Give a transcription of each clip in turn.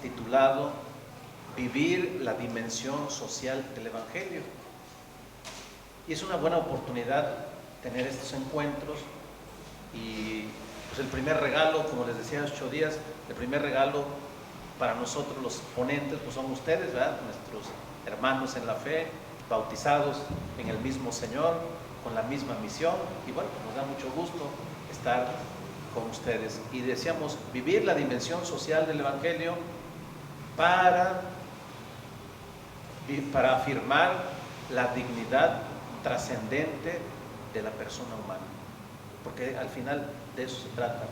titulado Vivir la dimensión social del Evangelio. Y es una buena oportunidad tener estos encuentros. Y pues el primer regalo, como les decía hace 8 días, el primer regalo para nosotros los ponentes pues son ustedes, ¿verdad? Nuestros hermanos en la fe, bautizados en el mismo Señor, con la misma misión. Y bueno, pues nos da mucho gusto estar con ustedes. Y deseamos vivir la dimensión social del Evangelio para afirmar la dignidad trascendente de la persona humana, porque al final de eso se trata.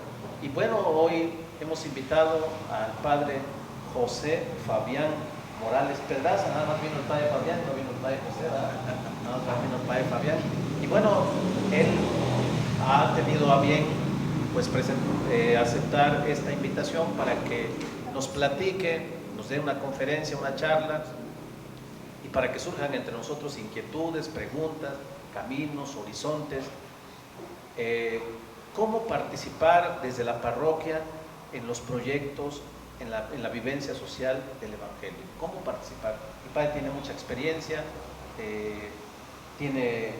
Y bueno, hoy hemos invitado al padre José Fabián Morales Pedraza. Nada más vino el padre Fabián, no vino el padre José, ¿verdad? Nada más vino el padre Fabián. Y bueno, él ha tenido a bien pues aceptar esta invitación para que nos platique, nos dé una conferencia, una charla, y para que surjan entre nosotros inquietudes, preguntas, caminos, horizontes. ¿Cómo participar desde la parroquia en los proyectos, en la vivencia social del Evangelio? ¿Cómo participar? El padre tiene mucha experiencia, tiene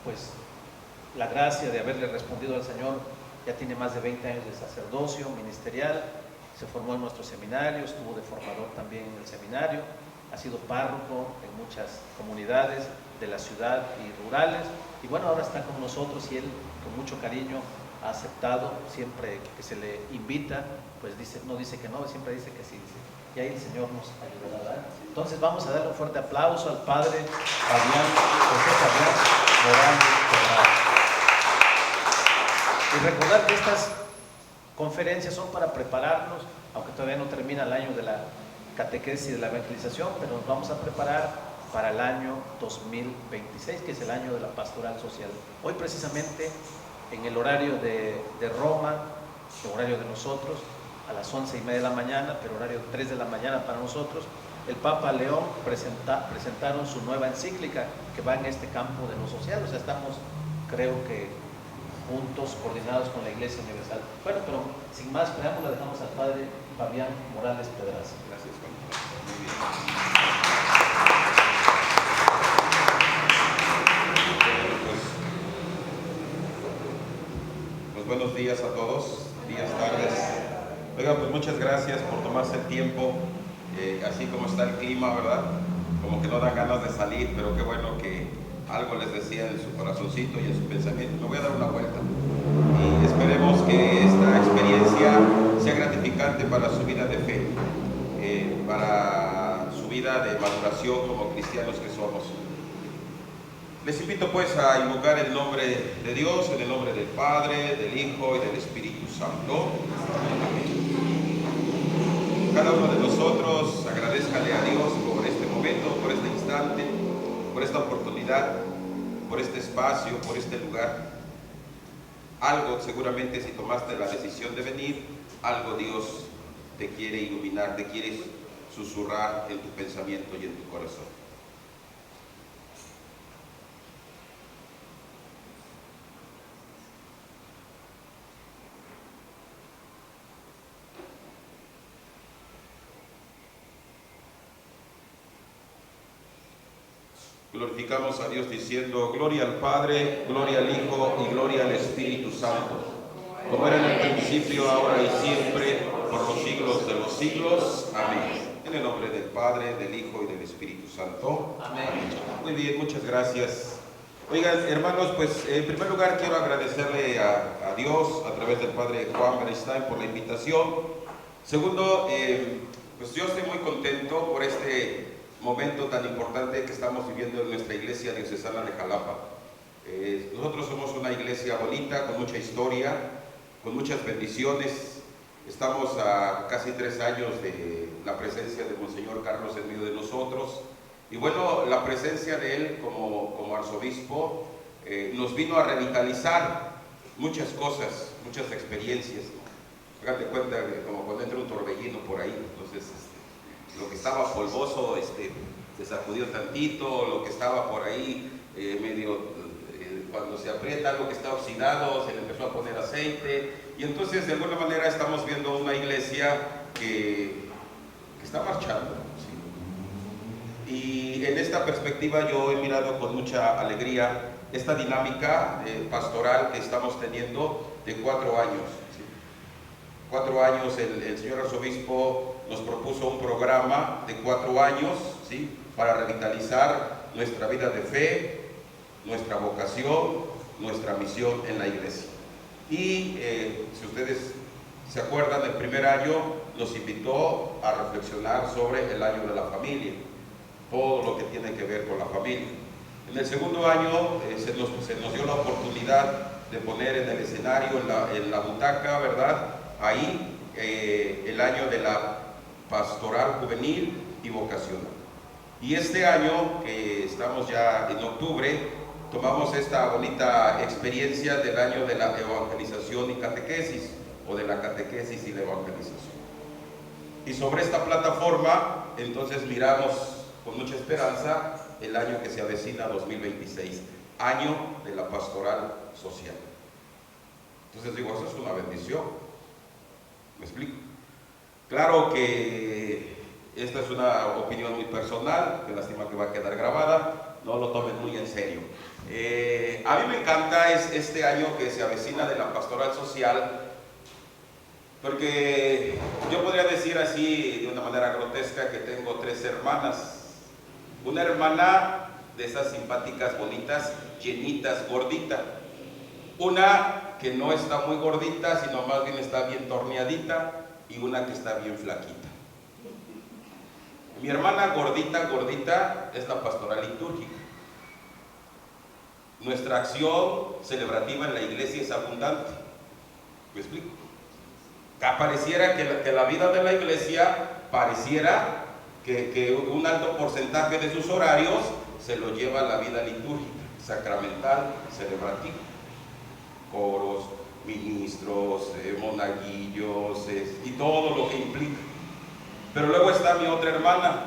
pues la gracia de haberle respondido al Señor, ya tiene más de 20 años de sacerdocio ministerial, se formó en nuestro seminario, estuvo de formador también en el seminario, ha sido párroco en muchas comunidades de la ciudad y rurales, y bueno, ahora está con nosotros y él con mucho cariño ha aceptado siempre que se le invita, pues no dice que no, siempre dice que sí, y ahí el Señor nos ayudará, ¿verdad? Entonces vamos a darle un fuerte aplauso al padre Fabián, José Fabián Morales Pedraza. Y recordar que estas conferencias son para prepararnos, aunque todavía no termina el año de la catequesis y de la evangelización, pero nos vamos a preparar para el año 2026, que es el año de la pastoral social. Hoy precisamente en el horario de Roma, el horario de nosotros, a las 11:30 de la mañana, pero horario 3 de la mañana para nosotros, el Papa León presentaron su nueva encíclica que va en este campo de lo social. O sea, estamos, creo que, juntos, coordinados con la Iglesia Universal. Bueno, pero sin más preámbulo, dejamos al padre Fabián Morales Pedraza. Gracias, Juan. Muy bien. Pues buenos días a todos, días, tardes. Oigan, pues muchas gracias por tomarse el tiempo, así como está el clima, ¿verdad? Como que no dan ganas de salir, pero qué bueno que algo les decía en su corazoncito y en su pensamiento. Me voy a dar una vuelta y esperemos que esta experiencia sea gratificante para su vida de fe, para su vida de maduración como cristianos que somos. Les invito pues a invocar el nombre de Dios, en el nombre del Padre, del Hijo y del Espíritu Santo. Cada uno de nosotros agradézcale a Dios por este momento, por este instante, por esta oportunidad, por este espacio, por este lugar. Algo seguramente, si tomaste la decisión de venir, algo Dios te quiere iluminar, te quiere susurrar en tu pensamiento y en tu corazón. Glorificamos a Dios diciendo: gloria al Padre, gloria al Hijo y gloria al Espíritu Santo, como era en el principio, ahora y siempre, por los siglos de los siglos. Amén. En el nombre del Padre, del Hijo y del Espíritu Santo. Amén. Muy bien, muchas gracias. Oigan, hermanos, pues en primer lugar quiero agradecerle a Dios a través del Padre Juan Beristain por la invitación. Segundo, pues yo estoy muy contento por este momento tan importante que estamos viviendo en nuestra iglesia diocesana de Jalapa. Nosotros somos una iglesia bonita, con mucha historia, con muchas bendiciones. Estamos a casi 3 años de la presencia de Monseñor Carlos en medio de nosotros. Y bueno, la presencia de él como arzobispo nos vino a revitalizar muchas cosas, muchas experiencias. Háganse cuenta que como cuando entra un torbellino por ahí, entonces lo que estaba polvoso se sacudió tantito, lo que estaba por ahí cuando se aprieta algo que está oxidado, se le empezó a poner aceite, y entonces de alguna manera estamos viendo una iglesia que está marchando, ¿sí? Y en esta perspectiva yo he mirado con mucha alegría esta dinámica pastoral que estamos teniendo de 4 años. ¿Sí? 4 años el señor arzobispo nos propuso un programa de 4 años, ¿sí? Para revitalizar nuestra vida de fe, nuestra vocación, nuestra misión en la iglesia. Y si ustedes se acuerdan, el primer año nos invitó a reflexionar sobre el año de la familia, todo lo que tiene que ver con la familia. En el segundo año se nos dio la oportunidad de poner en el escenario, en la butaca, ¿verdad? Ahí el año de la pastoral juvenil y vocacional. Y este año, que estamos ya en octubre, tomamos esta bonita experiencia del año de la evangelización y catequesis, o de la catequesis y la evangelización. Y sobre esta plataforma, entonces miramos con mucha esperanza el año que se avecina, 2026, año de la pastoral social. Entonces digo, eso es una bendición. ¿Me explico? Claro que esta es una opinión muy personal, que lástima que va a quedar grabada, no lo tomen muy en serio. A mí me encanta este año que se avecina de la pastoral social, porque yo podría decir así de una manera grotesca que tengo 3 hermanas. Una hermana de esas simpáticas, bonitas, llenitas, gordita. Una que no está muy gordita, sino más bien está bien torneadita, y una que está bien flaquita. Mi hermana gordita, gordita, es la pastoral litúrgica. Nuestra acción celebrativa en la iglesia es abundante. ¿Me explico? Pareciera que la vida de la iglesia, pareciera que un alto porcentaje de sus horarios se lo lleva a la vida litúrgica, sacramental, celebrativa. Coros, ministros, monaguillos, y todo lo que implica. Pero luego está mi otra hermana,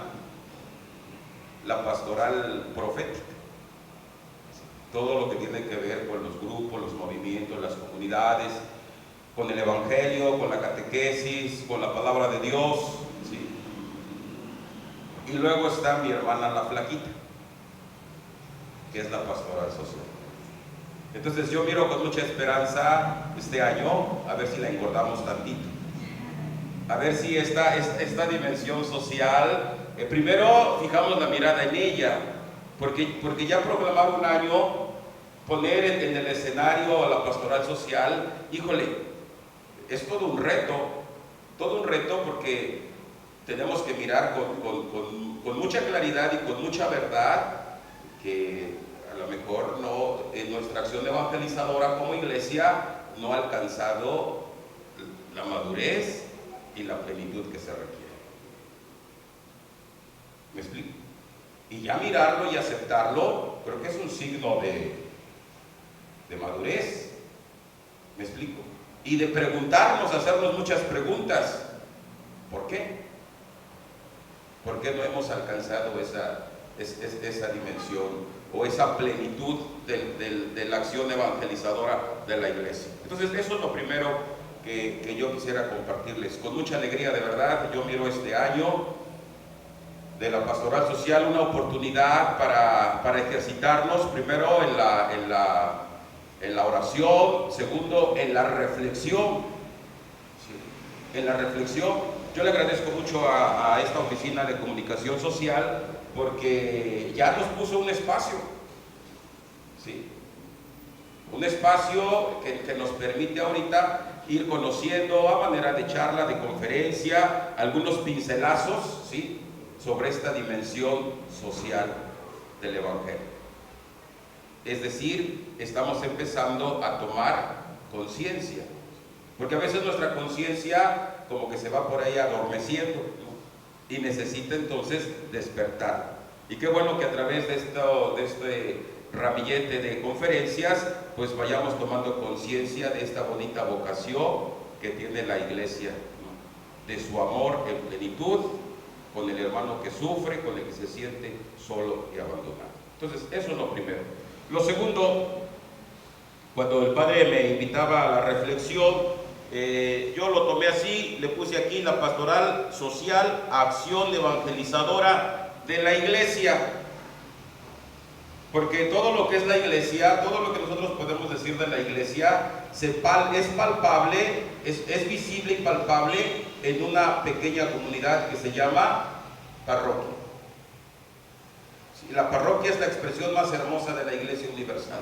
la pastoral profética. Todo lo que tiene que ver con los grupos, los movimientos, las comunidades, con el evangelio, con la catequesis, con la palabra de Dios, ¿sí? Y luego está mi hermana la flaquita, que es la pastoral social. Entonces yo miro con mucha esperanza este año, a ver si la engordamos tantito, a ver si esta dimensión social, primero fijamos la mirada en ella, porque ya proclamar un año, poner en el escenario a la pastoral social, híjole, es todo un reto porque tenemos que mirar con mucha claridad y con mucha verdad que a lo mejor no, en nuestra acción evangelizadora como iglesia no ha alcanzado la madurez y la plenitud que se requiere. ¿Me explico? Y ya mirarlo y aceptarlo, creo que es un signo de madurez. ¿Me explico? Y de preguntarnos, hacernos muchas preguntas. ¿Por qué? ¿Por qué no hemos alcanzado esa dimensión o esa plenitud de la acción evangelizadora de la iglesia? Entonces eso es lo primero que yo quisiera compartirles. Con mucha alegría, de verdad, yo miro este año de la pastoral social una oportunidad para ejercitarnos, primero en la oración, segundo en la reflexión. Sí, en la reflexión. Yo le agradezco mucho a esta oficina de comunicación social porque ya nos puso un espacio, ¿sí? Un espacio que nos permite ahorita ir conociendo a manera de charla, de conferencia, algunos pincelazos, ¿sí?, sobre esta dimensión social del Evangelio. Es decir, estamos empezando a tomar conciencia, porque a veces nuestra conciencia como que se va por ahí adormeciendo, ¿no?, y necesita entonces despertar. Y qué bueno que a través de este ramillete de conferencias pues vayamos tomando conciencia de esta bonita vocación que tiene la iglesia, ¿no?, de su amor en plenitud con el hermano que sufre, con el que se siente solo y abandonado. Entonces eso es lo primero. Lo segundo, cuando el padre me invitaba a la reflexión, Yo lo tomé así, le puse aquí la pastoral social, acción evangelizadora de la iglesia. Porque todo lo que es la iglesia, todo lo que nosotros podemos decir de la iglesia, es palpable, es visible y palpable en una pequeña comunidad que se llama parroquia. Sí, la parroquia es la expresión más hermosa de la iglesia universal.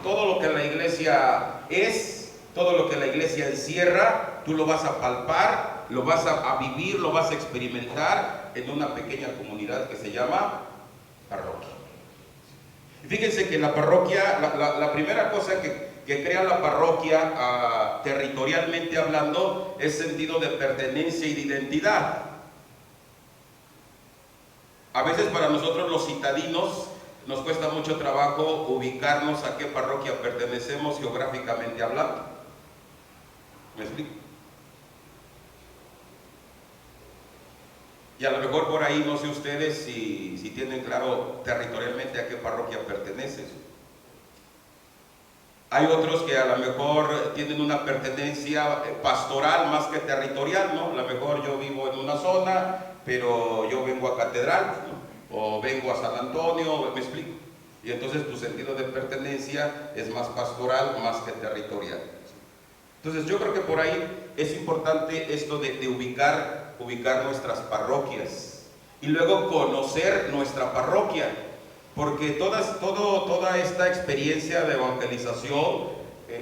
Todo lo que la iglesia es, todo lo que la iglesia encierra, tú lo vas a palpar, lo vas a vivir, lo vas a experimentar en una pequeña comunidad que se llama parroquia. Fíjense que la parroquia, la primera cosa que crea la parroquia, territorialmente hablando, es sentido de pertenencia y de identidad. A veces para nosotros los citadinos nos cuesta mucho trabajo ubicarnos a qué parroquia pertenecemos geográficamente hablando. ¿Me explico? Y a lo mejor por ahí, no sé ustedes si tienen claro territorialmente a qué parroquia pertenecen. Hay otros que a lo mejor tienen una pertenencia pastoral más que territorial, ¿no? A lo mejor yo vivo en una zona, pero yo vengo a Catedral, ¿no? O vengo a San Antonio, ¿me explico? Y entonces tu sentido de pertenencia es más pastoral más que territorial. Entonces yo creo que por ahí es importante esto de ubicar nuestras parroquias y luego conocer nuestra parroquia, porque toda esta experiencia de evangelización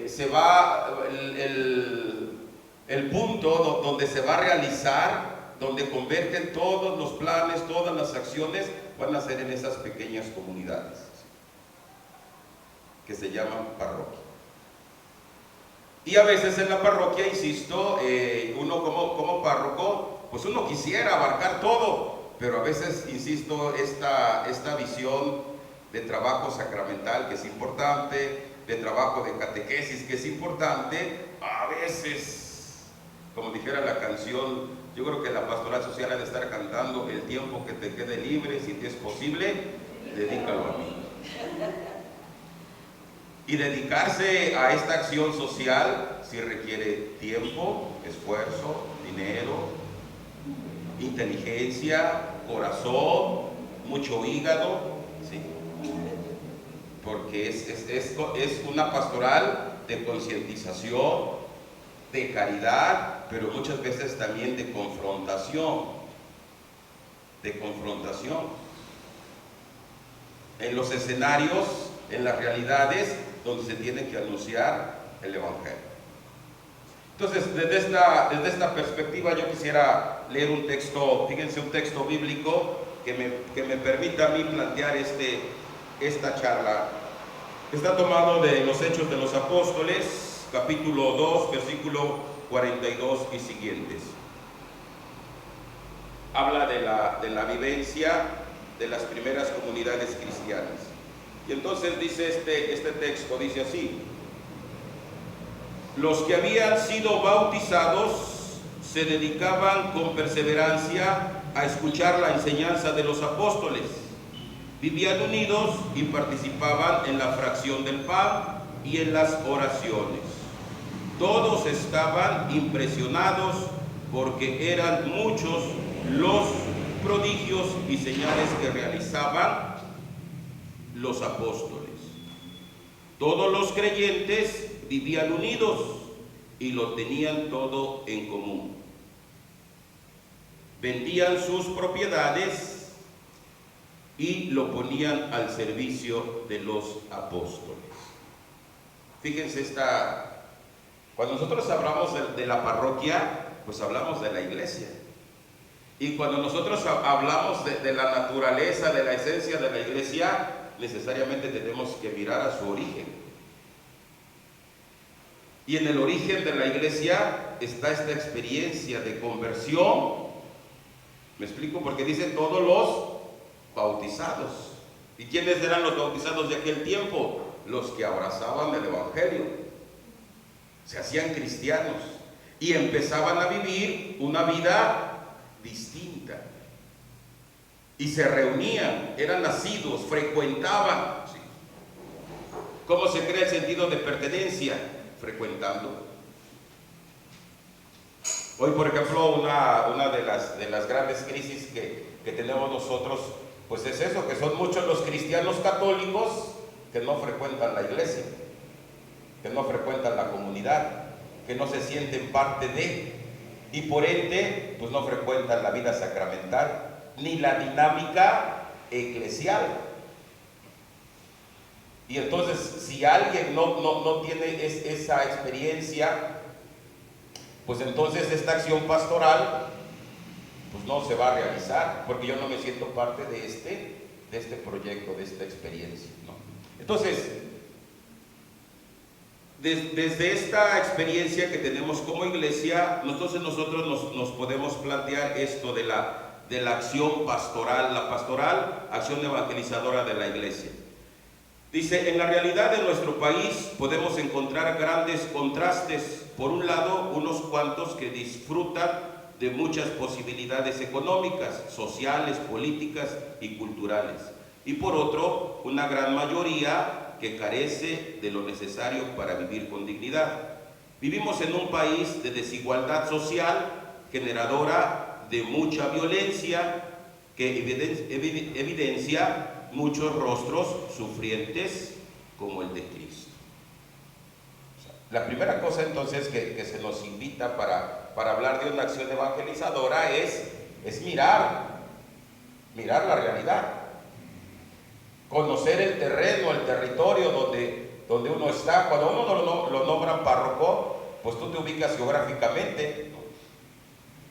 se va, el punto donde se va a realizar, donde convergen todos los planes, todas las acciones, van a ser en esas pequeñas comunidades que se llaman parroquia. Y a veces en la parroquia, insisto, uno como párroco, pues uno quisiera abarcar todo, pero a veces, insisto, esta visión de trabajo sacramental que es importante, de trabajo de catequesis que es importante, a veces, como dijera la canción, yo creo que la pastoral social ha de estar cantando: el tiempo que te quede libre, si te es posible, dedícalo a mí. Y dedicarse a esta acción social sí requiere tiempo, esfuerzo, dinero, inteligencia, corazón, mucho hígado, ¿sí? Porque es una pastoral de concientización, de caridad, pero muchas veces también de confrontación. En los escenarios, en las realidades donde se tiene que anunciar el Evangelio. Entonces, desde esta perspectiva yo quisiera leer un texto, fíjense, un texto bíblico que me permita a mí plantear esta charla. Está tomado de los Hechos de los Apóstoles, capítulo 2, versículo 42 y siguientes. Habla de la vivencia de las primeras comunidades cristianas. Y entonces dice este texto, dice así: los que habían sido bautizados se dedicaban con perseverancia a escuchar la enseñanza de los apóstoles, vivían unidos y participaban en la fracción del pan y en las oraciones. Todos estaban impresionados porque eran muchos los prodigios y señales que realizaban los apóstoles. Todos los creyentes vivían unidos y lo tenían todo en común. Vendían sus propiedades y lo ponían al servicio de los apóstoles. Fíjense cuando nosotros hablamos de la parroquia, pues hablamos de la iglesia. Y cuando nosotros hablamos de la naturaleza, de la esencia de la iglesia, necesariamente tenemos que mirar a su origen. Y en el origen de la iglesia está esta experiencia de conversión. ¿Me explico? Porque dice todos los bautizados. ¿Y quiénes eran los bautizados de aquel tiempo? Los que abrazaban el Evangelio. Se hacían cristianos y empezaban a vivir una vida distinta. Y se reunían, eran nacidos, frecuentaban. ¿Sí? ¿Cómo se crea el sentido de pertenencia? Frecuentando. Hoy, por ejemplo, una de las grandes crisis que tenemos nosotros, pues es eso, que son muchos los cristianos católicos que no frecuentan la iglesia, que no frecuentan la comunidad, que no se sienten parte de, y por ende, pues no frecuentan la vida sacramental, ni la dinámica eclesial. Y entonces, si alguien no tiene esa experiencia, pues entonces esta acción pastoral pues no se va a realizar, porque yo no me siento parte de este proyecto, de esta experiencia, ¿no? Entonces, desde esta experiencia que tenemos como iglesia, nosotros nos podemos plantear esto de la acción pastoral, la pastoral, acción evangelizadora de la iglesia. Dice, en la realidad de nuestro país podemos encontrar grandes contrastes. Por un lado, unos cuantos que disfrutan de muchas posibilidades económicas, sociales, políticas y culturales. Y por otro, una gran mayoría que carece de lo necesario para vivir con dignidad. Vivimos en un país de desigualdad social, generadora de mucha violencia, que evidencia muchos rostros sufrientes como el de Cristo. O sea, la primera cosa entonces que se nos invita para hablar de una acción evangelizadora es mirar la realidad, conocer el terreno, el territorio donde uno está. Cuando uno lo nombran párroco, pues tú te ubicas geográficamente.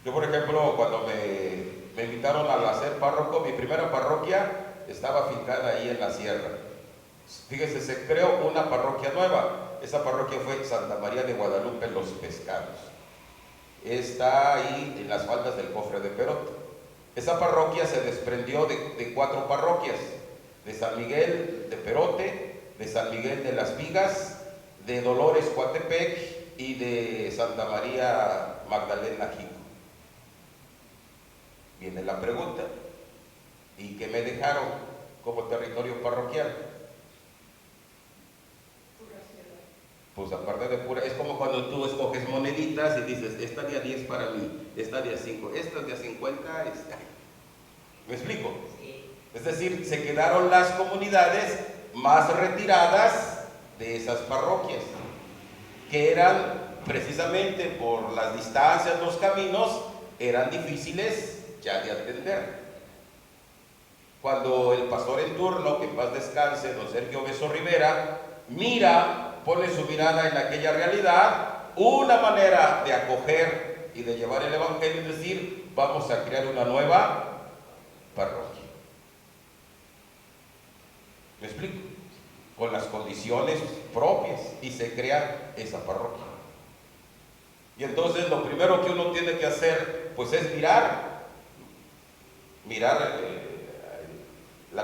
Yo, por ejemplo, cuando me invitaron a ser párroco, mi primera parroquia estaba afincada ahí en la sierra. Fíjese, se creó una parroquia nueva. Esa parroquia fue Santa María de Guadalupe, Los Pescados. Está ahí en las faldas del Cofre de Perote. Esa parroquia se desprendió de 4 parroquias: de San Miguel de Perote, de San Miguel de las Vigas, de Dolores Coatepec y de Santa María Magdalena Jico. Viene la pregunta: ¿y qué me dejaron como territorio parroquial? Pues aparte de pura, es como cuando tú escoges moneditas y dices, esta de a 10 para mí, esta de a 5, esta de a 50, esta. ¿Me explico? Sí. Es decir, se quedaron las comunidades más retiradas de esas parroquias, que eran precisamente por las distancias, los caminos, eran difíciles ya de atender. Cuando el pastor en turno, que en paz descanse, don Sergio Beso Rivera, pone su mirada en aquella realidad, una manera de acoger y de llevar el evangelio es decir, vamos a crear una nueva parroquia. ¿Me explico? Con las condiciones propias, y se crea esa parroquia. Y entonces lo primero que uno tiene que hacer pues es mirar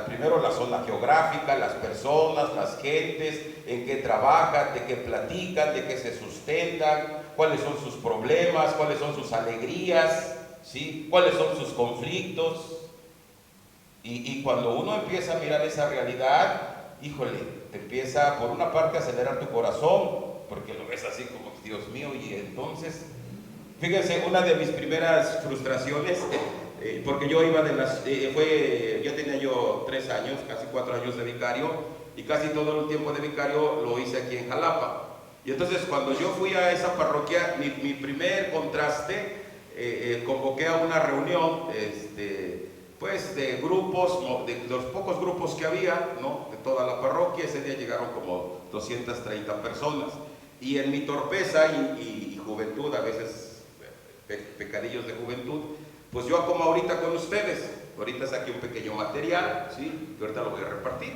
primero la zona geográfica, las personas, las gentes, en qué trabajan, de qué platican, de qué se sustentan, cuáles son sus problemas, cuáles son sus alegrías, ¿sí? Cuáles son sus conflictos. Y cuando uno empieza a mirar esa realidad, híjole, te empieza por una parte a acelerar tu corazón, porque lo ves así como, Dios mío, y entonces, fíjense, una de mis primeras frustraciones, porque yo iba ya tenía yo 3 años, casi 4 años de vicario, y casi todo el tiempo de vicario lo hice aquí en Jalapa. Y entonces cuando yo fui a esa parroquia, mi primer contraste, convoqué a una reunión, pues de grupos, de los pocos grupos que había, ¿no?, de toda la parroquia. Ese día llegaron como 230 personas, y en mi torpeza y juventud, a veces pecadillos de juventud, pues yo como ahorita con ustedes, ahorita saqué un pequeño material, ¿sí?, que ahorita lo voy a repartir.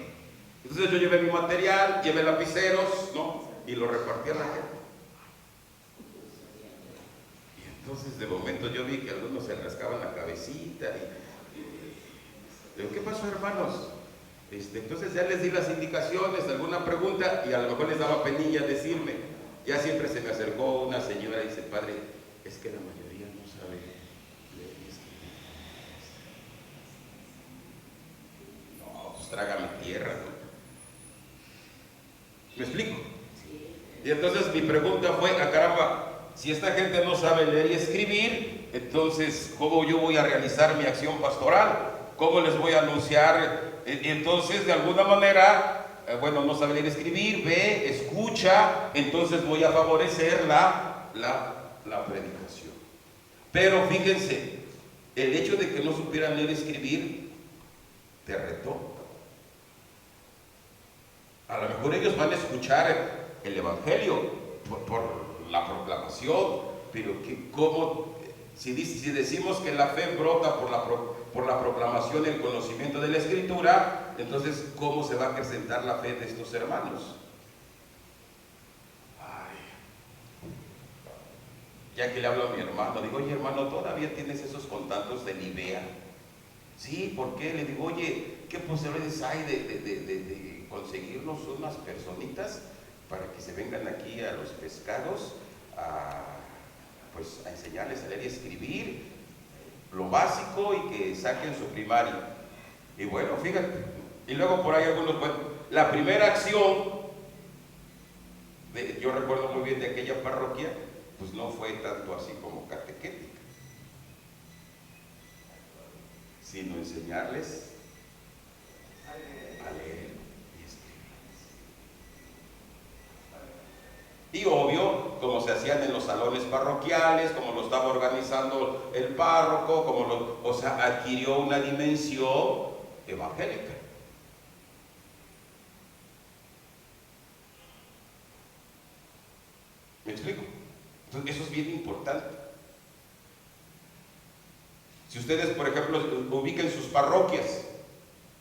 Entonces yo llevé mi material, llevé lapiceros, ¿no?, y lo repartí a la gente. Y entonces de momento yo vi que algunos se rascaban la cabecita y digo, ¿qué pasó, hermanos? Entonces ya les di las indicaciones, alguna pregunta, y a lo mejor les daba penilla decirme. Ya siempre se me acercó una señora y dice, padre, es que la mayoría no sabe leer y escribir. No, pues trágame tierra, ¿no? ¿Me explico? Y entonces mi pregunta fue, caramba, si esta gente no sabe leer y escribir, entonces, ¿cómo yo voy a realizar mi acción pastoral? ¿Cómo les voy a anunciar? Entonces, de alguna manera, bueno, no sabe leer y escribir, ve, escucha, entonces voy a favorecer la predicación. Pero fíjense, el hecho de que no supieran leer y escribir, te retó. A lo mejor ellos van a escuchar el Evangelio por la proclamación, pero ¿cómo? Si decimos que la fe brota por la proclamación y el conocimiento de la Escritura, entonces ¿cómo se va a acrecentar la fe de estos hermanos? Ya que le hablo a mi hermano, digo, oye hermano, ¿todavía tienes esos contactos de Libea? Sí, ¿por qué? Le digo, oye, ¿qué posibilidades hay de conseguirnos unas personitas para que se vengan aquí a los pescados pues a enseñarles a leer y escribir lo básico y que saquen su primaria? Y bueno, fíjate, y luego por ahí algunos, bueno, la primera acción, yo recuerdo muy bien de aquella parroquia, pues no fue tanto así como catequética, sino enseñarles a leer y escribir. Y obvio, como se hacían en los salones parroquiales, como lo estaba organizando el párroco, o sea, adquirió una dimensión evangélica. ¿Me explico? Entonces, eso es bien importante. Si ustedes, por ejemplo, ubiquen sus parroquias,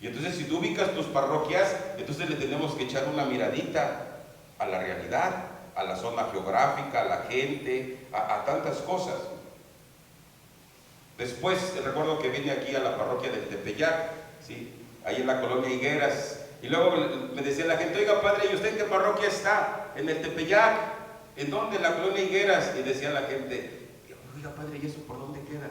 y entonces si tú ubicas tus parroquias, entonces le tenemos que echar una miradita a la realidad, a la zona geográfica, a la gente, a tantas cosas. Después, recuerdo que vine aquí a la parroquia del Tepeyac, ¿sí? Ahí en la colonia Higueras, y luego me decía la gente, oiga padre, ¿y usted en qué parroquia está? En el Tepeyac. ¿En dónde? En la colonia Higueras. Y decía la gente, oiga padre, ¿y eso por dónde queda?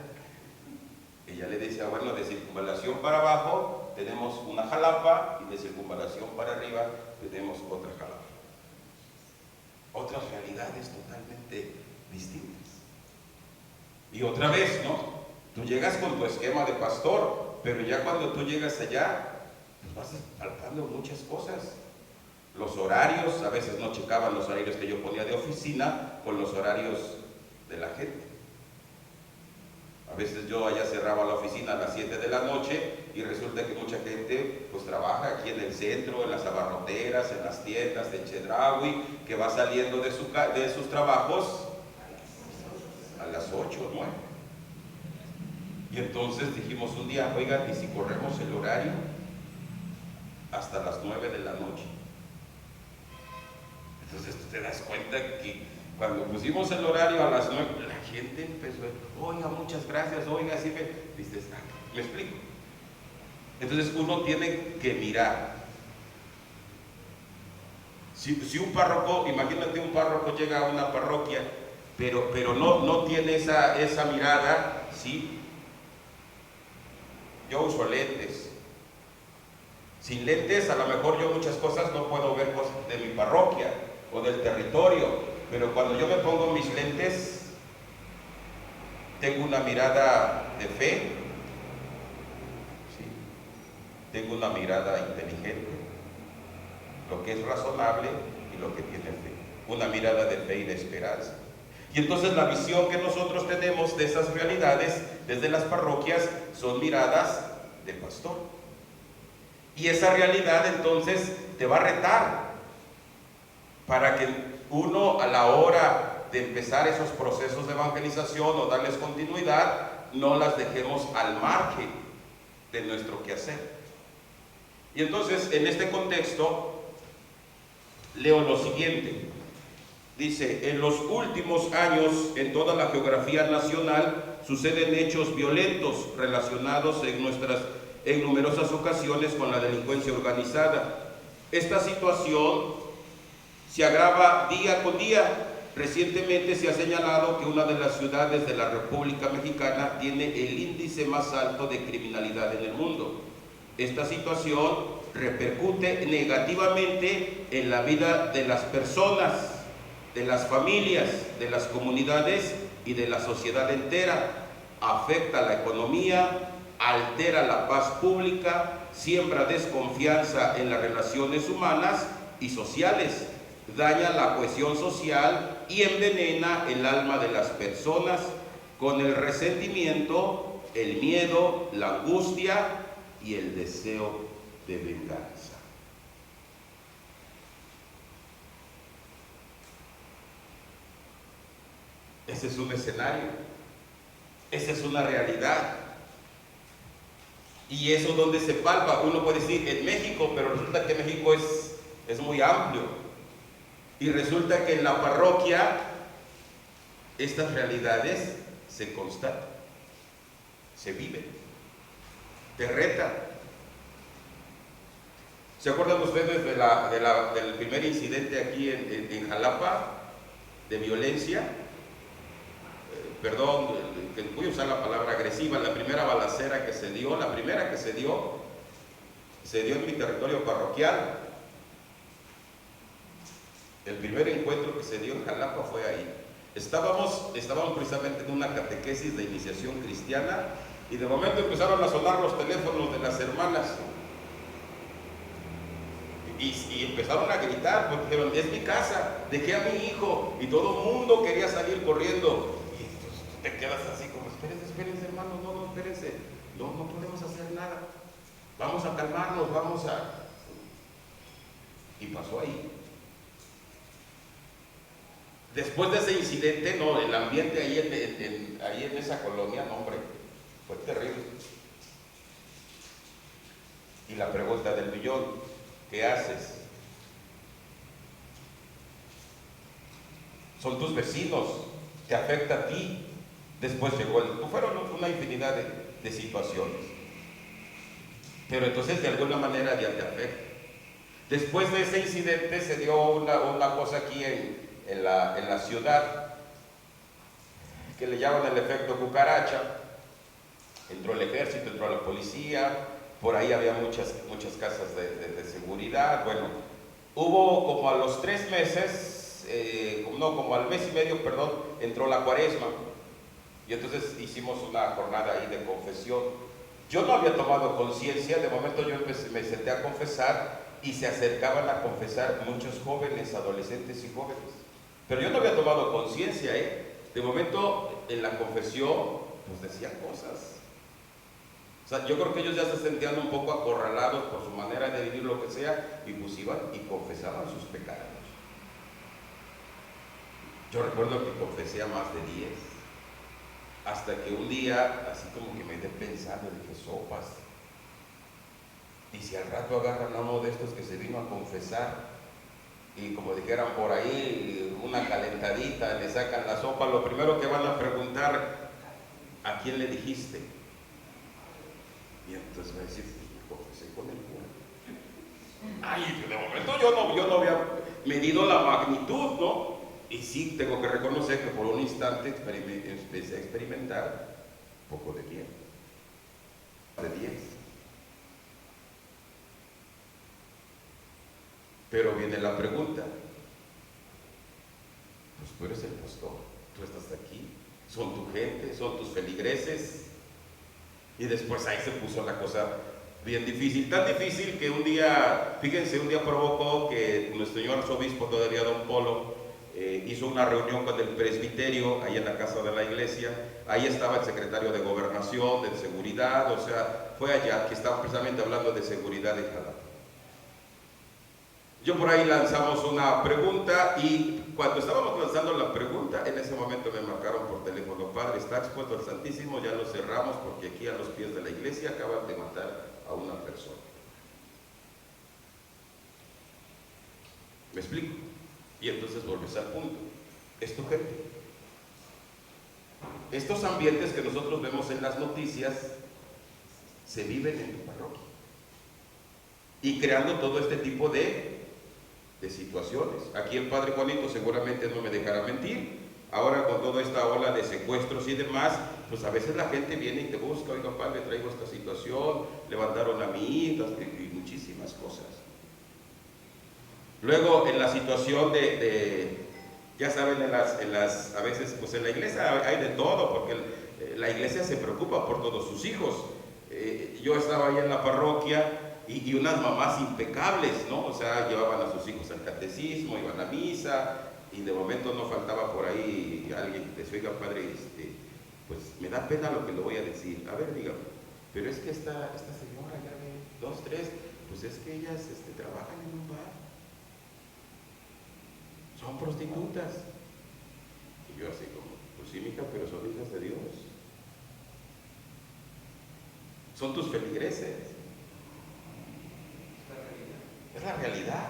Y ya le decía, bueno, de circunvalación para abajo tenemos una jalapa y de circunvalación para arriba tenemos otra jalapa. Otras realidades totalmente distintas. Y otra vez, ¿no? Tú llegas con tu esquema de pastor, pero ya cuando tú llegas allá, pues vas saltando muchas cosas. Los horarios, a veces no checaban los horarios que yo ponía de oficina con los horarios de la gente. A veces yo allá cerraba la oficina a las 7 de la noche y resulta que mucha gente pues trabaja aquí en el centro, en las abarroteras, en las tiendas de Chedraui, que va saliendo de sus trabajos a las 8 o 9. Y entonces dijimos un día, oigan, ¿y si corremos el horario hasta las 9 de la noche? Entonces tú te das cuenta que cuando pusimos el horario a las 9, la gente empezó a, oiga, muchas gracias, oiga, así dices, ¿me explico? Entonces uno tiene que mirar. Si un párroco, imagínate un párroco llega a una parroquia, pero no tiene esa mirada, ¿sí? Yo uso lentes. Sin lentes, a lo mejor yo muchas cosas no puedo ver cosas de mi parroquia o del territorio, pero cuando yo me pongo mis lentes, tengo una mirada de fe, ¿sí? Tengo una mirada inteligente, lo que es razonable y lo que tiene fe, una mirada de fe y de esperanza. Y entonces la visión que nosotros tenemos de esas realidades desde las parroquias son miradas de pastor. Y esa realidad entonces te va a retar para que uno a la hora de empezar esos procesos de evangelización o darles continuidad, no las dejemos al margen de nuestro quehacer. Y entonces en este contexto leo lo siguiente. Dice, en los últimos años en toda la geografía nacional suceden hechos violentos relacionados en numerosas ocasiones con la delincuencia organizada. Esta situación se agrava día con día. Recientemente se ha señalado que una de las ciudades de la República Mexicana tiene el índice más alto de criminalidad en el mundo. Esta situación repercute negativamente en la vida de las personas de las familias, de las comunidades y de la sociedad entera. Afecta la economía, altera la paz pública, siembra desconfianza en las relaciones humanas y sociales, daña la cohesión social y envenena el alma de las personas con el resentimiento, el miedo, la angustia y el deseo de venganza. Ese es un escenario, esa es una realidad. Y eso donde se palpa, uno puede decir en México, pero resulta que México es muy amplio. Y resulta que en la parroquia estas realidades se constatan, se viven, te retan. ¿Se acuerdan ustedes del primer incidente aquí en Jalapa de violencia? Perdón, que voy a usar la palabra agresiva, la primera balacera que se dio, se dio en mi territorio parroquial. El primer encuentro que se dio en Jalapa fue ahí. Estábamos precisamente en una catequesis de iniciación cristiana y de momento empezaron a sonar los teléfonos de las hermanas y empezaron a gritar porque dijeron, es mi casa, dejé a mi hijo, y todo el mundo quería salir corriendo. Te quedas así como, espérense hermanos, no, espérense, no podemos hacer nada, vamos a calmarnos, y pasó ahí. Después de ese incidente, no, el ambiente ahí en esa colonia, no hombre, fue terrible. Y la pregunta del millón, ¿qué haces? Son tus vecinos, te afecta a ti. Después fueron una infinidad de situaciones. Pero entonces de alguna manera ya te afecta. Después de ese incidente se dio una cosa aquí en la ciudad que le llaman el efecto cucaracha. Entró el ejército, entró la policía, por ahí había muchas casas de seguridad. Bueno, hubo como a los 3 meses, como al mes y medio, perdón, entró la cuaresma. Y entonces hicimos una jornada ahí de confesión. Yo no había tomado conciencia, de momento yo me senté a confesar y se acercaban a confesar muchos jóvenes, adolescentes y jóvenes. Pero yo no había tomado conciencia, De momento en la confesión, pues decían cosas. O sea, yo creo que ellos ya se sentían un poco acorralados por su manera de vivir lo que sea, y pues iban y confesaban sus pecados. Yo recuerdo que confesé a más de 10. Hasta que un día, así como que me quedé pensando, dije, sopas. Y si al rato agarran a uno de estos que se vino a confesar, y como dijeran por ahí, una calentadita, le sacan la sopa, lo primero que van a preguntar, ¿a quién le dijiste? Y entonces va a decir, pues me confesé con el cura. Ay, de momento yo no había medido la magnitud, ¿no? Y sí, tengo que reconocer que por un instante empecé a experimentar un poco de miedo. De 10. Pero viene la pregunta. Pues tú eres el pastor, tú estás aquí, son tu gente, son tus feligreses. Y después ahí se puso la cosa bien difícil, tan difícil que un día, fíjense, un día provocó que nuestro señor arzobispo, todavía don Polo, hizo una reunión con el presbiterio ahí en la casa de la iglesia. Ahí estaba el secretario de Gobernación, de Seguridad, o sea, fue allá que estaban precisamente hablando de seguridad en Jalapa. Yo por ahí lanzamos una pregunta, y cuando estábamos lanzando la pregunta, en ese momento me marcaron por teléfono, padre, está expuesto al Santísimo, ya lo cerramos porque aquí a los pies de la iglesia acaban de matar a una persona. ¿Me explico? Y entonces volvemos al punto. Es tu gente. Estos ambientes que nosotros vemos en las noticias se viven en tu parroquia y creando todo este tipo de situaciones. Aquí el padre Juanito seguramente no me dejará mentir. Ahora con toda esta ola de secuestros y demás, pues a veces la gente viene y te busca, oiga padre, traigo esta situación, levantaron a mi hija y muchísimas cosas. Luego en la situación de Ya saben, a veces pues en la iglesia hay de todo, porque la iglesia se preocupa por todos sus hijos. Yo estaba ahí en la parroquia y unas mamás impecables, ¿no? O sea, llevaban a sus hijos al catecismo, iban a misa, y de momento no faltaba por ahí alguien que les oiga, padre, pues me da pena lo que le voy a decir. A ver, dígame, pero es que esta señora, ya ve, 2, 3, pues es que ellas trabajan en un bar, son prostitutas. Y yo así como, pues sí, mija, pero son hijas de Dios. Son tus feligreses. Es la realidad.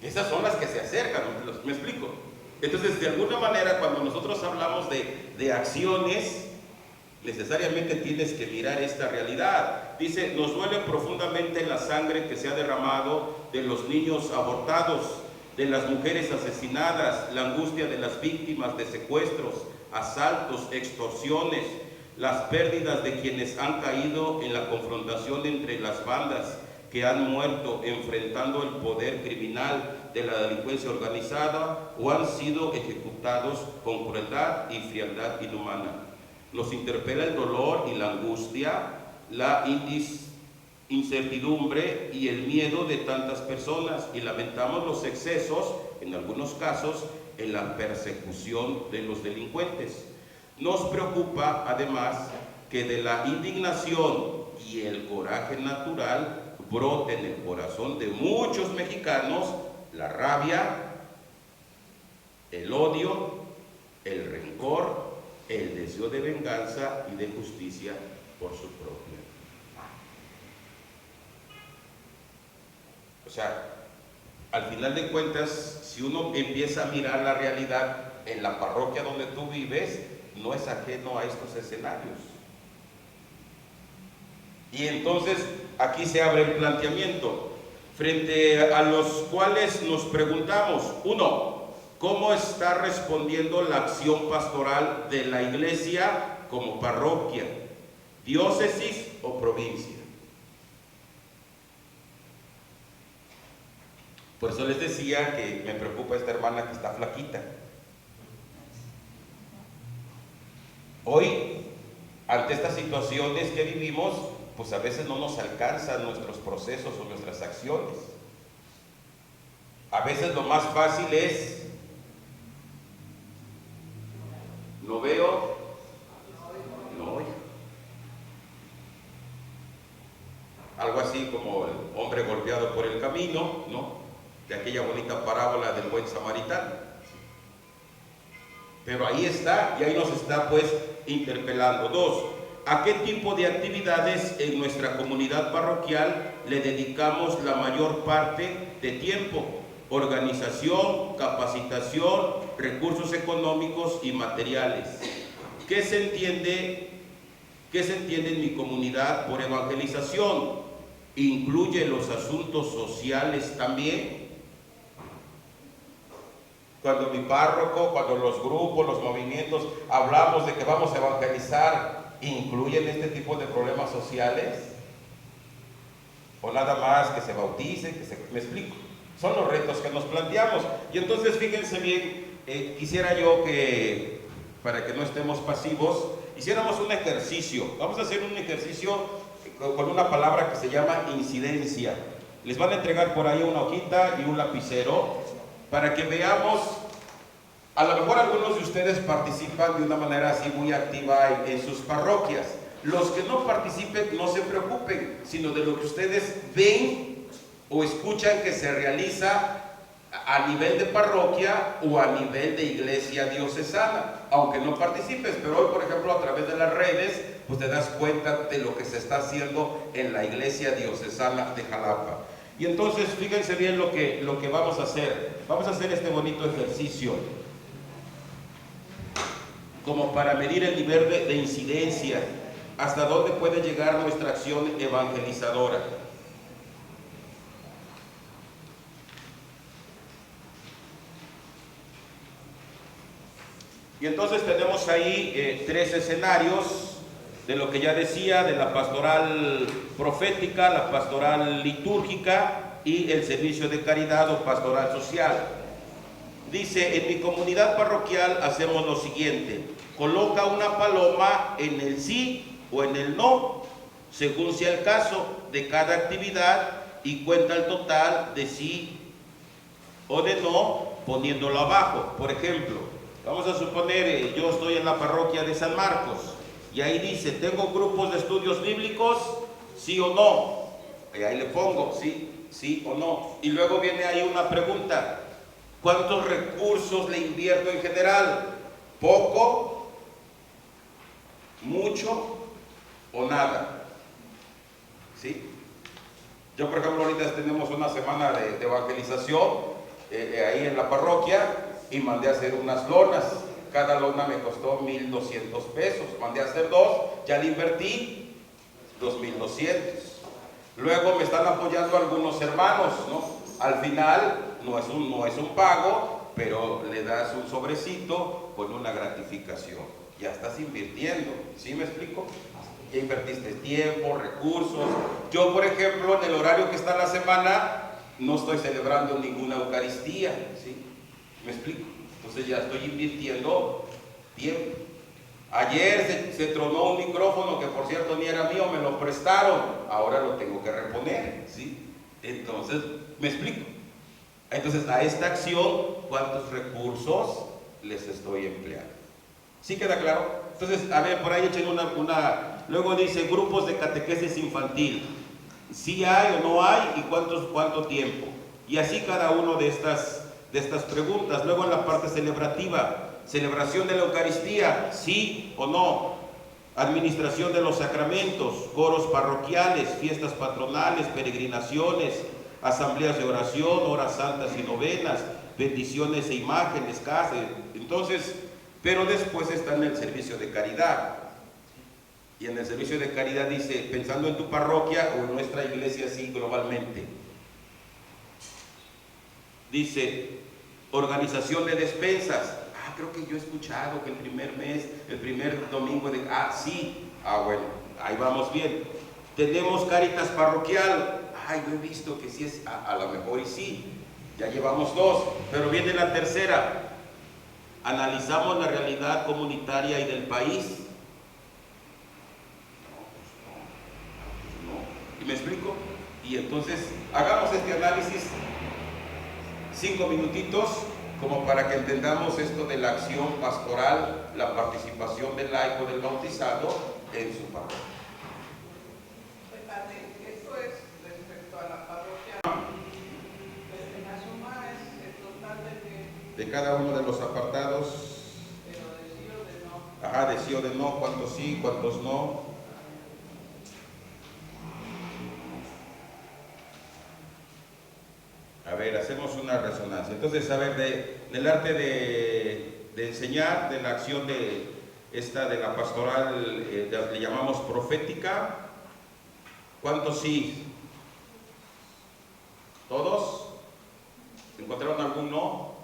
Esas son las que se acercan, ¿me explico? Entonces, de alguna manera, cuando nosotros hablamos de acciones, necesariamente tienes que mirar esta realidad. Dice, nos duele profundamente la sangre que se ha derramado de los niños abortados, de las mujeres asesinadas, la angustia de las víctimas de secuestros, asaltos, extorsiones, las pérdidas de quienes han caído en la confrontación entre las bandas que han muerto enfrentando el poder criminal de la delincuencia organizada o han sido ejecutados con crueldad y frialdad inhumana. Nos interpela el dolor y la angustia, la incertidumbre y el miedo de tantas personas, y lamentamos los excesos, en algunos casos, en la persecución de los delincuentes. Nos preocupa, además, que de la indignación y el coraje natural brote en el corazón de muchos mexicanos la rabia, el odio, el rencor, el deseo de venganza y de justicia por su propia. O sea, al final de cuentas, si uno empieza a mirar la realidad en la parroquia donde tú vives, no es ajeno a estos escenarios. Y entonces aquí se abre el planteamiento, frente a los cuales nos preguntamos: 1, ¿cómo está respondiendo la acción pastoral de la iglesia como parroquia, diócesis o provincia? Por eso les decía que me preocupa esta hermana que está flaquita. Hoy, ante estas situaciones que vivimos, pues a veces no nos alcanzan nuestros procesos o nuestras acciones. A veces lo más fácil es: no veo, no oigo. Algo así como el hombre golpeado por el camino, ¿no? De aquella bonita parábola del buen samaritano. Pero ahí está, y ahí nos está pues interpelando. 2, ¿a qué tipo de actividades en nuestra comunidad parroquial le dedicamos la mayor parte de tiempo? Organización, capacitación, recursos económicos y materiales. ¿Qué se entiende en mi comunidad por evangelización? ¿Incluye los asuntos sociales también? Cuando mi párroco, cuando los grupos, los movimientos hablamos de que vamos a evangelizar, ¿incluyen este tipo de problemas sociales? ¿O nada más que se bauticen, me explico? Son los retos que nos planteamos. Y entonces fíjense bien, quisiera yo que, para que no estemos pasivos, hiciéramos un ejercicio. Vamos a hacer un ejercicio con una palabra que se llama incidencia. Les van a entregar por ahí una hojita y un lapicero para que veamos. A lo mejor algunos de ustedes participan de una manera así muy activa en sus parroquias. Los que no participen, no se preocupen, sino de lo que ustedes ven o escuchan que se realiza a nivel de parroquia o a nivel de iglesia diocesana, aunque no participes. Pero hoy, por ejemplo, a través de las redes, pues te das cuenta de lo que se está haciendo en la iglesia diocesana de Jalapa. Y entonces, fíjense bien lo que vamos a hacer. Vamos a hacer este bonito ejercicio como para medir el nivel de incidencia, hasta dónde puede llegar nuestra acción evangelizadora. Y entonces tenemos ahí 3 escenarios de lo que ya decía, de la pastoral profética, la pastoral litúrgica y el servicio de caridad o pastoral social. Dice, en mi comunidad parroquial hacemos lo siguiente: coloca una paloma en el sí o en el no, según sea el caso de cada actividad, y cuenta el total de sí o de no poniéndolo abajo. Por ejemplo, vamos a suponer, yo estoy en la parroquia de San Marcos y ahí dice, ¿tengo grupos de estudios bíblicos? ¿Sí o no? Y ahí le pongo, sí o no. Y luego viene ahí una pregunta: ¿cuántos recursos le invierto en general? ¿Poco? ¿Mucho? ¿O nada? ¿Sí? Yo, por ejemplo, ahorita tenemos una semana de evangelización ahí en la parroquia y mandé a hacer unas lonas. Cada lona me costó 1,200 pesos. Mandé a hacer 2, ya le invertí 2,200. Luego me están apoyando algunos hermanos, ¿no? Al final no es un pago, pero le das un sobrecito con una gratificación. Ya estás invirtiendo, ¿sí me explico? Ya invertiste tiempo, recursos. Yo, por ejemplo, en el horario que está en la semana, no estoy celebrando ninguna Eucaristía, ¿sí? ¿Me explico? Entonces ya estoy invirtiendo tiempo. Ayer se tronó un micrófono que, por cierto, ni era mío, me lo prestaron. Ahora lo tengo que reponer, ¿sí? Entonces, ¿me explico? Entonces, a esta acción, ¿cuántos recursos les estoy empleando? ¿Sí queda claro? Entonces, a ver, por ahí echen una... Luego dice, grupos de catequesis infantil. ¿Sí hay o no hay? ¿Y cuánto tiempo? Y así cada uno de estas preguntas. Luego en la parte celebrativa, celebración de la Eucaristía, ¿sí o no? Administración de los sacramentos, coros parroquiales, fiestas patronales, peregrinaciones, asambleas de oración, horas santas y novenas, bendiciones e imágenes, casas. Entonces, pero después está en el servicio de caridad. Y en el servicio de caridad dice, pensando en tu parroquia o en nuestra iglesia así globalmente, dice, organización de despensas. Creo que yo he escuchado que el primer domingo de... sí. Bueno, ahí vamos bien. Tenemos Cáritas parroquial. Yo he visto que sí es, a lo mejor y sí. Ya llevamos 2, pero viene la tercera. Analizamos la realidad comunitaria y del país. ¿Y me explico? Y entonces, hagamos este análisis 5 minutitos, como para que entendamos esto de la acción pastoral, la participación del laico, del bautizado en su parroquia. Esto es respecto a la parroquia. La suma es el total de cada uno de los apartados. Pero de sí o de no. De sí o de no, cuántos sí, cuántos no. A ver, hacemos una resonancia. Entonces, a ver, del arte de enseñar, de la acción de la pastoral, le llamamos profética, ¿cuántos sí? ¿Todos? ¿Encontraron algún no?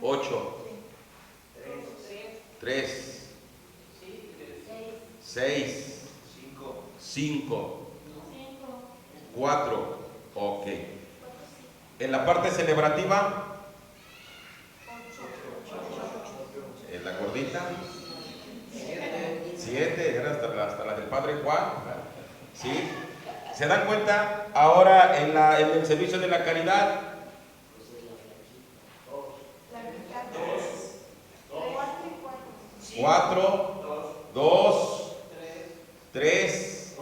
8. 3. 6. 5. 4. Ok. En la parte celebrativa, en la gordita, 7, era hasta la del Padre Juan, ¿sí? ¿Se dan cuenta? Ahora en el servicio de la caridad, 4, 2, 3,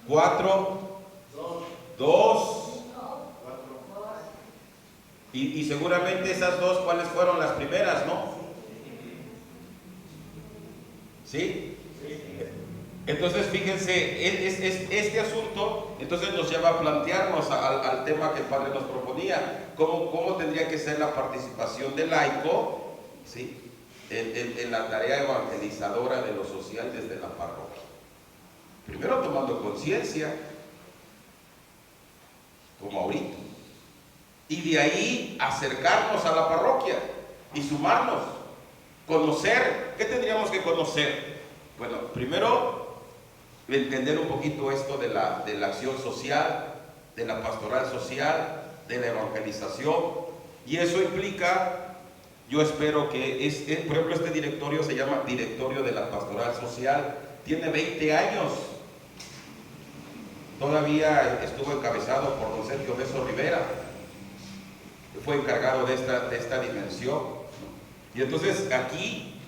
4, 2. Y seguramente esas 2, ¿cuáles fueron las primeras, no? ¿Sí? Entonces, fíjense, este asunto entonces nos lleva a plantearnos al tema que el Padre nos proponía. ¿Cómo tendría que ser la participación del laico, ¿sí?, en la tarea evangelizadora de lo social desde la parroquia? Primero tomando conciencia, como ahorita, y de ahí acercarnos a la parroquia y sumarnos, conocer. ¿Qué tendríamos que conocer? Bueno, primero entender un poquito esto de la acción social, de la pastoral social, de la evangelización, y eso implica, yo espero que, por ejemplo, este directorio se llama Directorio de la Pastoral Social, tiene 20 años, todavía estuvo encabezado por don Sergio Beso Rivera, fue encargado de esta dimensión, y entonces aquí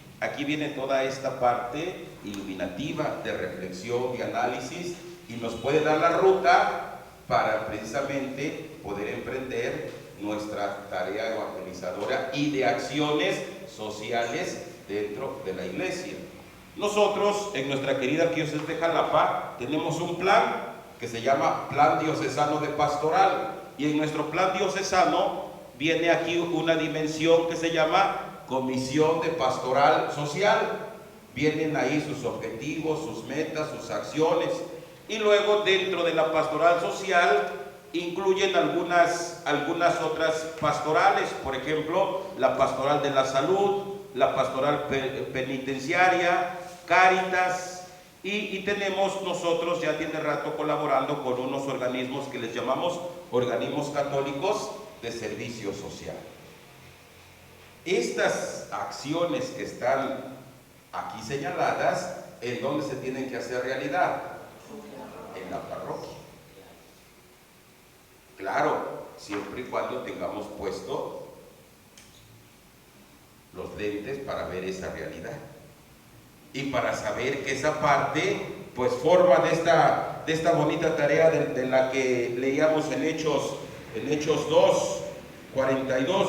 viene toda esta parte iluminativa de reflexión y análisis, y nos puede dar la ruta para precisamente poder emprender nuestra tarea evangelizadora y de acciones sociales dentro de la iglesia. Nosotros en nuestra querida Arquidiócesis de Jalapa tenemos un plan que se llama Plan Diocesano de Pastoral, y en nuestro plan diocesano viene aquí una dimensión que se llama Comisión de Pastoral Social. Vienen ahí sus objetivos, sus metas, sus acciones, y luego dentro de la pastoral social incluyen algunas otras pastorales, por ejemplo, la pastoral de la salud, la pastoral penitenciaria, Cáritas, y tenemos nosotros, ya tiene rato colaborando con unos organismos que les llamamos organismos católicos de servicio social. Estas acciones que están aquí señaladas, ¿en dónde se tienen que hacer realidad? En la parroquia. Claro, siempre y cuando tengamos puesto los lentes para ver esa realidad y para saber que esa parte pues forma de esta bonita tarea de la que leíamos en Hechos 2:42.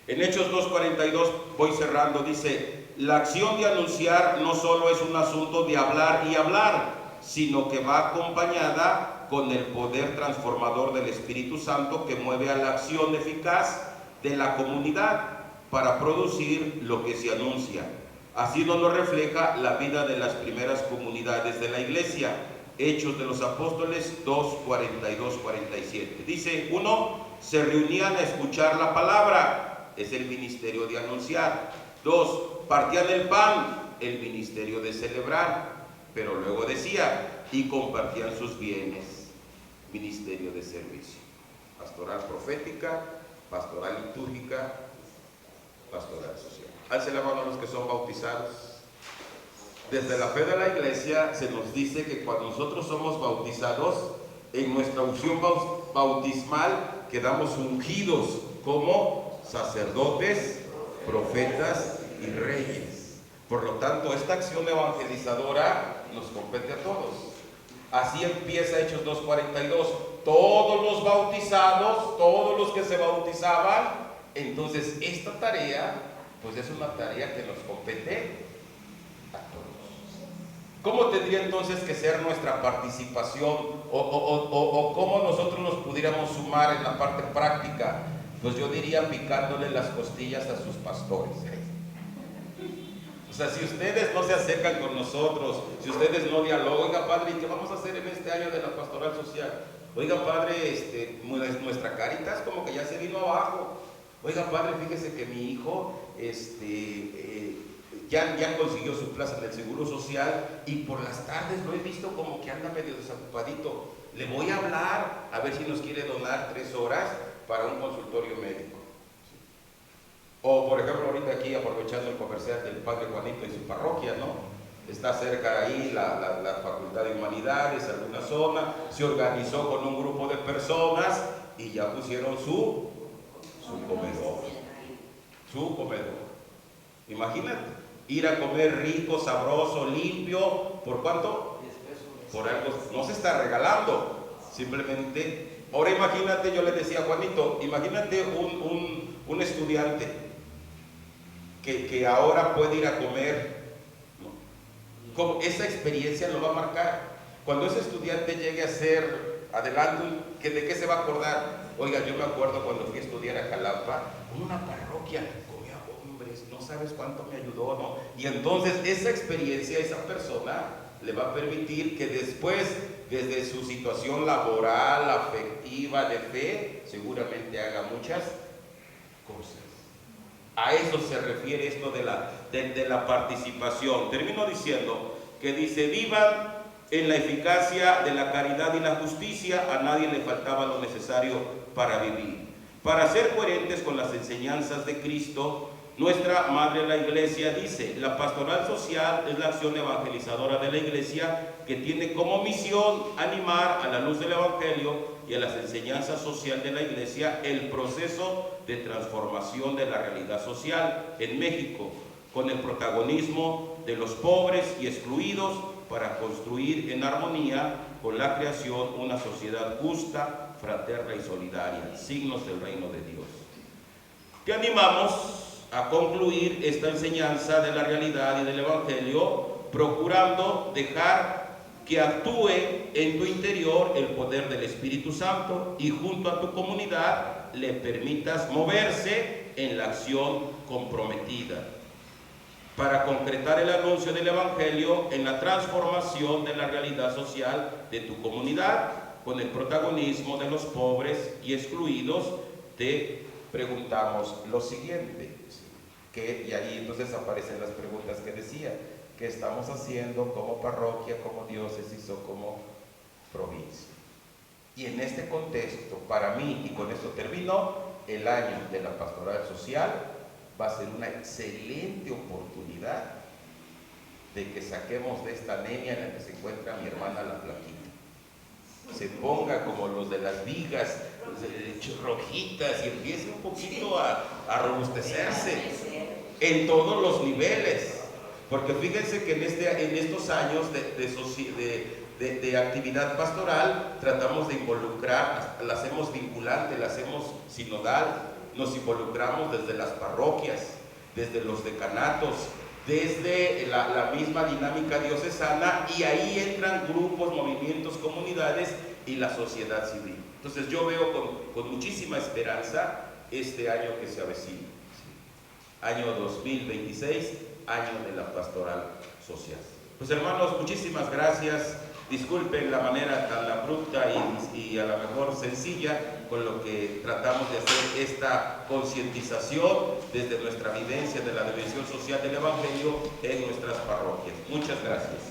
En Hechos 2:42, voy cerrando, dice: la acción de anunciar no solo es un asunto de hablar y hablar, sino que va acompañada con el poder transformador del Espíritu Santo que mueve a la acción eficaz de la comunidad para producir lo que se anuncia. Así nos lo refleja la vida de las primeras comunidades de la iglesia. Hechos de los Apóstoles 2:42-47. Dice: 1. Se reunían a escuchar la palabra, es el ministerio de anunciar. 2. Partían el pan, el ministerio de celebrar. Pero luego decía: y compartían sus bienes, ministerio de servicio. Pastoral profética, pastoral litúrgica, pastoral social. Alce la mano a los que son bautizados. Desde la fe de la iglesia se nos dice que cuando nosotros somos bautizados, en nuestra unción bautismal quedamos ungidos como sacerdotes, profetas y reyes. Por lo tanto, esta acción evangelizadora nos compete a todos. Así empieza Hechos 2:42. Todos los bautizados, todos los que se bautizaban. Entonces, esta tarea, pues es una tarea que nos compete a todos. ¿Cómo tendría entonces que ser nuestra participación o cómo nosotros nos pudiéramos sumar en la parte práctica? Pues yo diría picándole las costillas a sus pastores. O sea, si ustedes no se acercan con nosotros, si ustedes no dialogan: oiga, padre, ¿qué vamos a hacer en este año de la pastoral social? Oiga, padre, nuestra Cáritas como que ya se vino abajo. Oiga, padre, fíjese que mi hijo ya consiguió su plaza en el Seguro Social y por las tardes lo he visto como que anda medio desocupadito. Le voy a hablar a ver si nos quiere donar 3 horas para un consultorio médico. O por ejemplo, ahorita aquí aprovechando el comercial del padre Juanito y su parroquia, ¿no? Está cerca ahí la Facultad de Humanidades, alguna zona, se organizó con un grupo de personas y ya pusieron su comedor. Imagínate, ir a comer rico, sabroso, limpio, ¿por cuánto? 10 pesos. Por algo, no se está regalando, simplemente. Ahora imagínate, yo le decía a Juanito, imagínate un estudiante que ahora puede ir a comer, ¿no? Como esa experiencia lo va a marcar. Cuando ese estudiante llegue a ser adelante, ¿de qué se va a acordar? Oiga, yo me acuerdo cuando fui a estudiar a Jalapa, con una parroquia, comía hombres, no sabes cuánto me ayudó, ¿no? Y entonces esa experiencia, esa persona le va a permitir que después, desde su situación laboral, afectiva, de fe, seguramente haga muchas cosas. A eso se refiere esto de la participación. Termino diciendo que dice: vivan en la eficacia de la caridad y la justicia, a nadie le faltaba lo necesario para vivir. Para ser coherentes con las enseñanzas de Cristo, nuestra Madre la Iglesia dice: la pastoral social es la acción evangelizadora de la Iglesia que tiene como misión animar a la luz del Evangelio y a las enseñanzas sociales de la Iglesia el proceso de transformación de la realidad social en México, con el protagonismo de los pobres y excluidos, para construir en armonía con la creación una sociedad justa, fraterna y solidaria, signos del reino de Dios. Te animamos a concluir esta enseñanza de la realidad y del Evangelio, procurando dejar que actúe en tu interior el poder del Espíritu Santo y junto a tu comunidad le permitas moverse en la acción comprometida para concretar el anuncio del Evangelio en la transformación de la realidad social de tu comunidad, con el protagonismo de los pobres y excluidos. Te preguntamos lo siguiente, y ahí entonces aparecen las preguntas que decía: ¿qué estamos haciendo como parroquia, como diócesis o como provincia? Y en este contexto, para mí, y con esto termino, el año de la pastoral social va a ser una excelente oportunidad de que saquemos de esta anemia en la que se encuentra mi hermana la Flaquita. Se ponga como los de las vigas, rojitas, y empiece un poquito a robustecerse en todos los niveles. Porque fíjense que en estos años de actividad pastoral tratamos de involucrar, la hacemos vinculante, la hacemos sinodal. Nos involucramos desde las parroquias, desde los decanatos, desde la misma dinámica diocesana, y ahí entran grupos, movimientos, comunidades y la sociedad civil. Entonces yo veo con muchísima esperanza este año que se avecina, año 2026, año de la pastoral social. Pues hermanos, muchísimas gracias. Disculpen la manera tan abrupta y a lo mejor sencilla con lo que tratamos de hacer esta concientización desde nuestra vivencia de la dimensión social del Evangelio en nuestras parroquias. Muchas gracias.